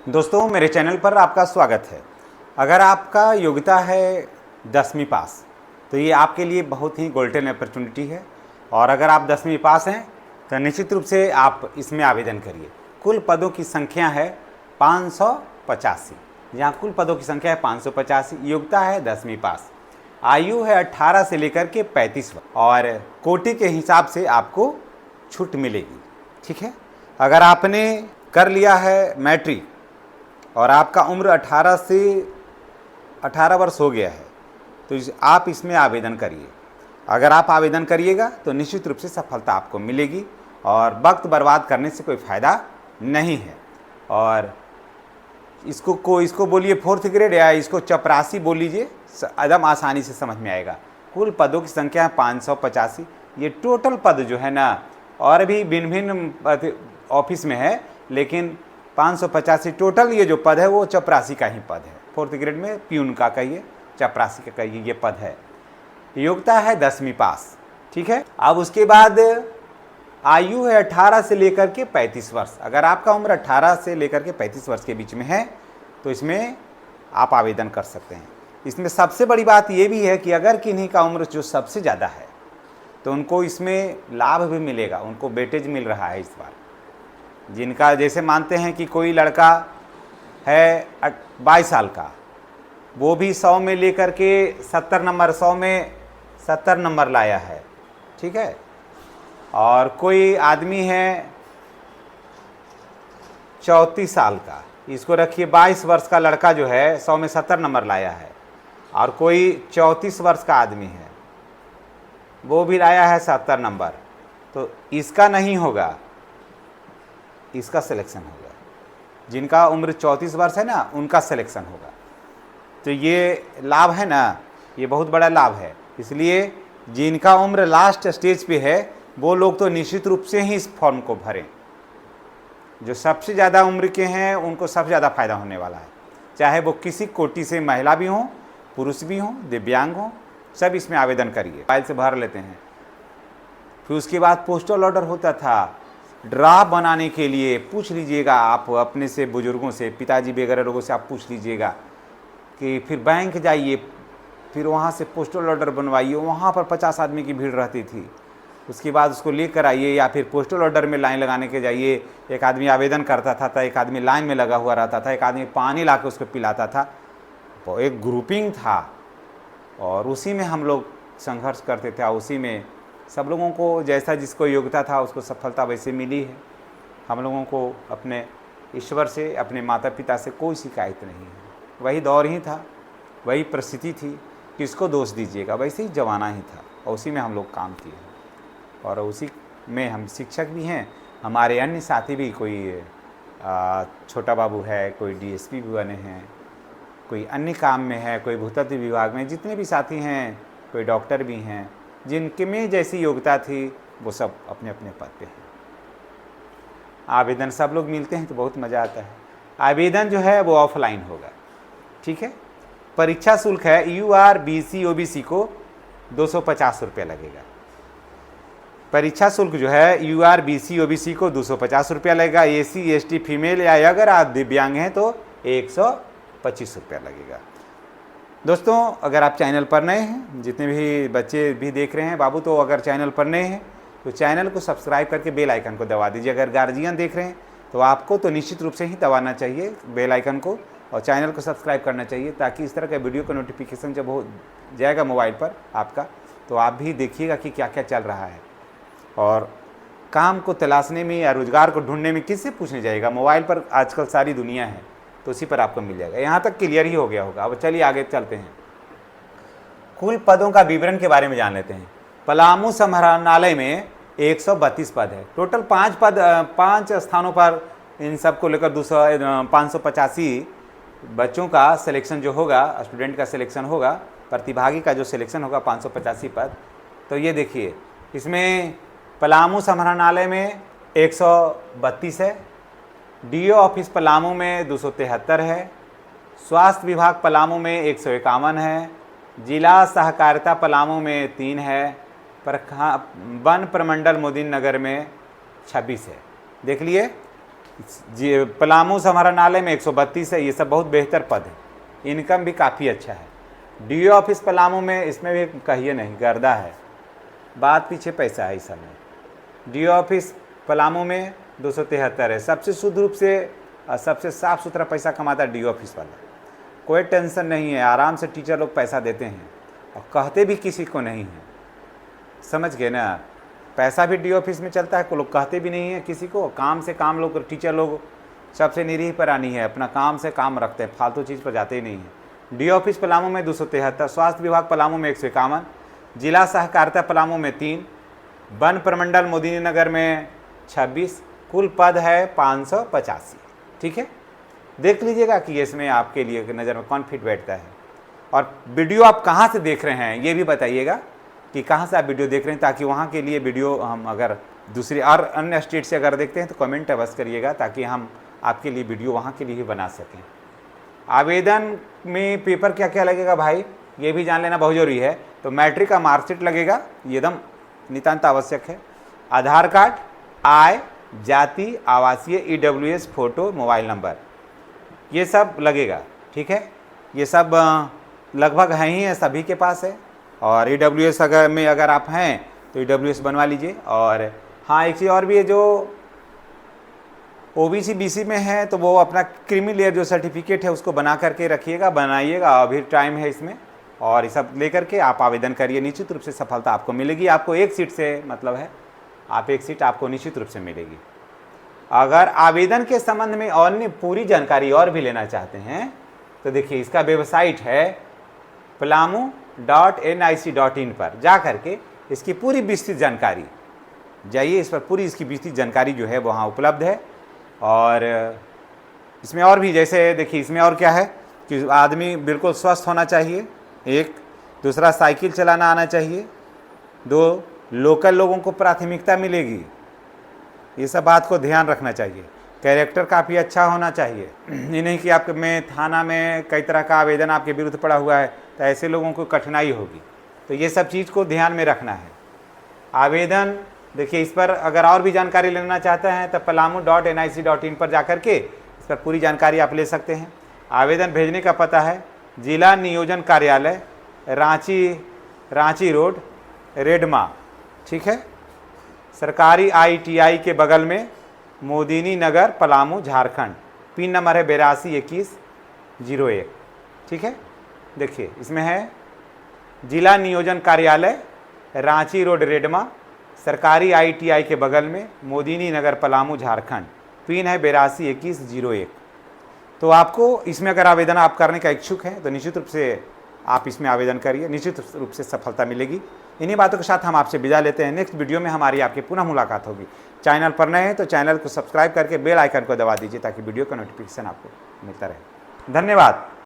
दोस्तों, मेरे चैनल पर आपका स्वागत है। अगर आपका योग्यता है 10वीं पास, तो ये आपके लिए बहुत ही गोल्डन अपॉर्चुनिटी है। और अगर आप 10वीं पास हैं तो निश्चित रूप से आप इसमें आवेदन करिए। कुल पदों की संख्या है 585। यहाँ कुल पदों की संख्या है 585। योग्यता है 10वीं पास। आयु है 18 से लेकर के 35 वर्ष और कोटि के हिसाब से आपको छूट मिलेगी। ठीक है, अगर आपने कर लिया है मैट्रिक और आपका उम्र 18 वर्ष हो गया है तो आप इसमें आवेदन करिए। अगर आप आवेदन करिएगा तो निश्चित रूप से सफलता आपको मिलेगी और वक्त बर्बाद करने से कोई फ़ायदा नहीं है। और इसको बोलिए 4th ग्रेड या इसको चपरासी बोल लीजिए, एकदम आसानी से समझ में आएगा। कुल पदों की संख्या है 585। ये टोटल पद जो है ना, और भी भिन्न भिन्न ऑफिस में है, लेकिन 585 टोटल ये जो पद है वो चपरासी का ही पद है। 4th ग्रेड में प्यून का कहिए, चपरासी का कहिए, ये पद है। योग्यता है 10वीं पास। ठीक है, अब उसके बाद आयु है 18 से लेकर के 35 वर्ष। अगर आपका उम्र 18 से लेकर के 35 वर्ष के बीच में है तो इसमें आप आवेदन कर सकते हैं। इसमें सबसे बड़ी बात ये भी है कि अगर किन्हीं का उम्र जो सबसे ज़्यादा है तो उनको इसमें लाभ भी मिलेगा, उनको वेटेज मिल रहा है इस बार। जिनका जैसे मानते हैं कि कोई लड़का है 22 साल का, वो भी 100 में लेकर के 70 नंबर, 100 में 70 नंबर लाया है। ठीक है, और कोई आदमी है 34 साल का, इसको रखिए 22 वर्ष का लड़का जो है 100 में 70 नंबर लाया है, और कोई 34 वर्ष का आदमी है वो भी लाया है 70 नंबर, तो इसका नहीं होगा, इसका सिलेक्शन होगा। जिनका उम्र 34 वर्ष है ना, उनका सिलेक्शन होगा। तो ये लाभ है ना, ये बहुत बड़ा लाभ है। इसलिए जिनका उम्र लास्ट स्टेज पे है वो लोग तो निश्चित रूप से ही इस फॉर्म को भरें। जो सबसे ज़्यादा उम्र के हैं उनको सबसे ज़्यादा फायदा होने वाला है, चाहे वो किसी कोटि से महिला भी हों, पुरुष भी हों, दिव्यांग हों, सब इसमें आवेदन करिए। फाइल से भर लेते हैं। फिर उसके बाद पोस्टल ऑर्डर होता था। ड्राफ्ट बनाने के लिए पूछ लीजिएगा आप अपने से, बुजुर्गों से, पिताजी वगैरह लोगों से आप पूछ लीजिएगा कि फिर बैंक जाइए, फिर वहाँ से पोस्टल ऑर्डर बनवाइए। वहाँ पर 50 आदमी की भीड़ रहती थी। उसके बाद उसको लेकर आइए, या फिर पोस्टल ऑर्डर में लाइन लगाने के जाइए। एक आदमी आवेदन करता था तो एक आदमी लाइन में लगा हुआ रहता था, एक आदमी पानी ला के उसको पिलाता था। तो एक ग्रुपिंग था और उसी में हम लोग संघर्ष करते थे। उसी में सब लोगों को जैसा जिसको योग्यता था उसको सफलता वैसे मिली है। हम लोगों को अपने ईश्वर से, अपने माता पिता से कोई शिकायत नहीं है। वही दौर ही था, वही परिस्थिति थी, किसको दोष दीजिएगा, वैसे ही जमाना ही था और उसी में हम लोग काम किए हैं। और उसी में हम शिक्षक भी हैं, हमारे अन्य साथी भी, कोई छोटा बाबू है, कोई DSP भी बने हैं, कोई अन्य काम में है, कोई भूतत्व विभाग में, जितने भी साथी हैं, कोई डॉक्टर भी हैं। जिनके में जैसी योग्यता थी वो सब अपने अपने पद पे हैं। आवेदन सब लोग मिलते हैं तो बहुत मज़ा आता है। आवेदन जो है वो ऑफलाइन होगा। ठीक है, परीक्षा शुल्क है UR BC OBC को 250 रुपये लगेगा। परीक्षा शुल्क जो है UR BC OBC को 250 रुपया लगेगा। SC ST फीमेल या अगर आप दिव्यांग हैं तो 125 रुपया लगेगा। दोस्तों, अगर आप चैनल पर नए हैं, जितने भी बच्चे भी देख रहे हैं बाबू, तो अगर चैनल पर नए हैं तो चैनल को सब्सक्राइब करके बेल आइकन को दबा दीजिए। अगर गार्जियन देख रहे हैं तो आपको तो निश्चित रूप से ही दबाना चाहिए बेल आइकन को और चैनल को सब्सक्राइब करना चाहिए, ताकि इस तरह का वीडियो का नोटिफिकेशन जब हो जाएगा मोबाइल पर आपका, तो आप भी देखिएगा कि क्या क्या चल रहा है। और काम को तलाशने में या रोज़गार को ढूंढने में किससे पूछने जाएगा, मोबाइल पर आजकल सारी दुनिया है, तो उसी पर आपको मिल जाएगा। यहाँ तक क्लियर ही हो गया होगा। अब चलिए आगे चलते हैं। कुल पदों का विवरण के बारे में जान लेते हैं। पलामू समाहरणालय में 132 पद है। टोटल 5 स्थानों पर इन सबको लेकर 585 बच्चों का सिलेक्शन जो होगा, स्टूडेंट का सिलेक्शन होगा, प्रतिभागी का जो सिलेक्शन होगा 585 पद। तो ये देखिए, इसमें पलामू समाहरणालय में 132 है, DO ऑफिस पलामू में 273 है, स्वास्थ्य विभाग पलामू में 151 है, जिला सहकारिता पलामू में 3 है, वन प्रमंडल मोदीन नगर में 26 है। देख लिए, जी पलामू समाहरणालय में 132 है। ये सब बहुत बेहतर पद है, इनकम भी काफ़ी अच्छा है। DO ऑफिस पलामू में, इसमें भी कहिए नहीं, गर्दा है, बात पीछे पैसा है इस समय। DO ऑफिस पलामू में 273 है। सबसे शुद्ध रूप से सबसे साफ़ सुथरा पैसा कमाता है DO ऑफिस वाला। कोई टेंशन नहीं है, आराम से टीचर लोग पैसा देते हैं और कहते भी किसी को नहीं है, समझ गए ना। पैसा भी DO ऑफिस में चलता है, को लोग कहते भी नहीं है किसी को। काम से काम लोग, टीचर लोग सबसे निरीह प्राणी है, अपना काम से काम रखते हैं, फालतू चीज़ पर जाते ही नहीं है। DO ऑफिस पलामू में 273, स्वास्थ्य विभाग पलामू में 151, जिला सहकारिता पलामू में 3, वन प्रमंडल मोदिनी नगर में 26, कुल पद है 585। ठीक है, देख लीजिएगा कि इसमें आपके लिए नज़र में कौन फिट बैठता है। और वीडियो आप कहाँ से देख रहे हैं ये भी बताइएगा कि कहाँ से आप वीडियो देख रहे हैं, ताकि वहाँ के लिए वीडियो हम अगर दूसरी और अन्य स्टेट से अगर देखते हैं तो कमेंट अवश्य करिएगा, ताकि हम आपके लिए वीडियो वहाँ के लिए ही बना सकें। आवेदन में पेपर क्या क्या लगेगा भाई, ये भी जान लेना बहुत जरूरी है। तो मैट्रिक का मार्कशीट लगेगा, ये एकदम नितांत आवश्यक है। आधार कार्ड, आय, जाति, आवासीय, EWS, फोटो, मोबाइल नंबर, ये सब लगेगा। ठीक है, ये सब लगभग हैं ही है, सभी के पास है। और EWS अगर आप हैं तो EWS बनवा लीजिए। और हाँ, एक चीज़ और भी है, जो OBC BC में है तो वो अपना क्रीमी लेयर जो सर्टिफिकेट है उसको बना करके रखिएगा, बनाइएगा, अभी टाइम है इसमें। और ये सब लेकर के आप आवेदन करिए, निश्चित रूप से सफलता आपको मिलेगी। आपको एक सीट से मतलब है, आप एक सीट आपको निश्चित रूप से मिलेगी। अगर आवेदन के संबंध में और पूरी जानकारी और भी लेना चाहते हैं तो देखिए, इसका वेबसाइट है palamu.nic.in पर जा करके इसकी पूरी विस्तृत जानकारी, जाइए इस पर पूरी इसकी विस्तृत जानकारी जो है वहाँ उपलब्ध है। और इसमें और भी, जैसे देखिए इसमें और क्या है कि आदमी बिल्कुल स्वस्थ होना चाहिए, एक, दूसरा साइकिल चलाना आना चाहिए, 2 लोकल लोगों को प्राथमिकता मिलेगी, ये सब बात को ध्यान रखना चाहिए। कैरेक्टर काफ़ी अच्छा होना चाहिए, ये नहीं कि आपके में थाना में कई तरह का आवेदन आपके विरुद्ध पड़ा हुआ है तो ऐसे लोगों को कठिनाई होगी, तो ये सब चीज़ को ध्यान में रखना है। आवेदन देखिए, इस पर अगर और भी जानकारी लेना चाहते हैं तो palamu.nic.in पर जाकर के इस पर पूरी जानकारी आप ले सकते हैं। आवेदन भेजने का पता है जिला नियोजन कार्यालय, रांची रोड, रेडमा। ठीक है, सरकारी ITI के बगल में, मोदिनी नगर, पलामू, झारखंड। पिन नंबर है 822101। ठीक है, देखिए इसमें है जिला नियोजन कार्यालय, रांची रोड, रेडमा, सरकारी ITI के बगल में, मोदिनी नगर, पलामू, झारखंड। पिन है 822101। तो आपको इसमें अगर आवेदन आप करने का इच्छुक हैं तो निश्चित रूप से आप इसमें आवेदन करिए, निश्चित रूप से सफलता मिलेगी। इन्हीं बातों के साथ हम आपसे विदा लेते हैं। नेक्स्ट वीडियो में हमारी आपकी पुनः मुलाकात होगी। चैनल पर नए हैं तो चैनल को सब्सक्राइब करके बेल आइकन को दबा दीजिए ताकि वीडियो का नोटिफिकेशन आपको मिलता रहे। धन्यवाद।